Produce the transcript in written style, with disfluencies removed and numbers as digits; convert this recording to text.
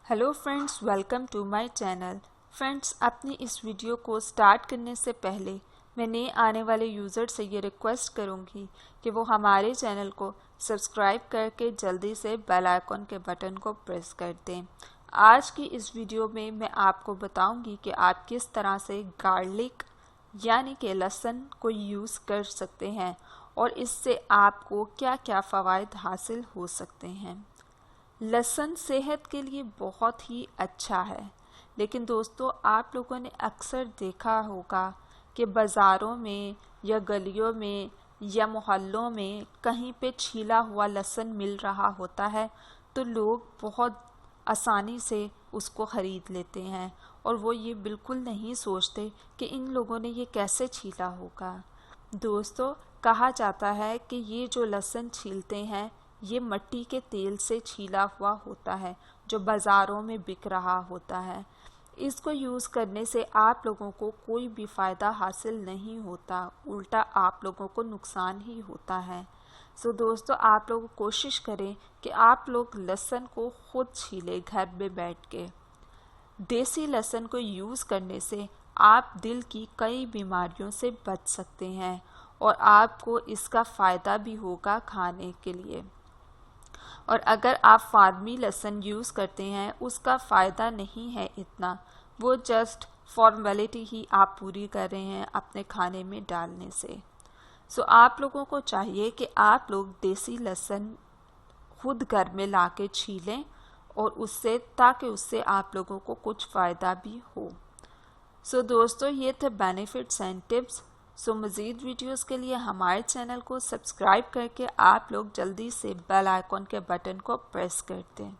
Hello friends, welcome to my channel. Friends, अपनी इस video को स्टार्ट करने से पहले मैं नए आने वाले यूज़र से ये रिक्वेस्ट करूँगी कि वो हमारे चैनल को सब्सक्राइब करके जल्दी से बेल आइकॉन के बटन को प्रेस कर दें। आज की इस वीडियो में मैं आपको बताऊँगी कि आप किस तरह से गार्लिक यानी कि लहसुन को यूज़ कर सकते हैं और इससे आपको क्या क्या फ़वाइद हासिल हो सकते हैं। लहसुन सेहत के लिए बहुत ही अच्छा है, लेकिन दोस्तों आप लोगों ने अक्सर देखा होगा कि बाज़ारों में या गलियों में या मोहल्लों में कहीं पे छीला हुआ लहसुन मिल रहा होता है तो लोग बहुत आसानी से उसको ख़रीद लेते हैं और वो ये बिल्कुल नहीं सोचते कि इन लोगों ने ये कैसे छीला होगा। दोस्तों, कहा जाता है कि ये जो लहसुन छीलते हैं ये मिट्टी के तेल से छीला हुआ होता है जो बाज़ारों में बिक रहा होता है। इसको यूज़ करने से आप लोगों को कोई भी फ़ायदा हासिल नहीं होता, उल्टा आप लोगों को नुकसान ही होता है। सो दोस्तों, आप लोग कोशिश करें कि आप लोग लहसुन को खुद छीलें घर में बैठ के। देसी लहसुन को यूज़ करने से आप दिल की कई बीमारियों से बच सकते हैं और आपको इसका फ़ायदा भी होगा खाने के लिए। और अगर आप फार्मी लहसुन यूज़ करते हैं उसका फ़ायदा नहीं है इतना, वो जस्ट फॉर्मेलिटी ही आप पूरी कर रहे हैं अपने खाने में डालने से। सो आप लोगों को चाहिए कि आप लोग देसी लहसुन खुद घर में ला के छीलें और उससे ताकि उससे आप लोगों को कुछ फ़ायदा भी हो। सो दोस्तों, ये थे बेनिफिट्स एंड टिप्स। सो मज़ीद वीडियोस के लिए हमारे चैनल को सब्सक्राइब करके आप लोग जल्दी से बेल आइकॉन के बटन को प्रेस कर दें।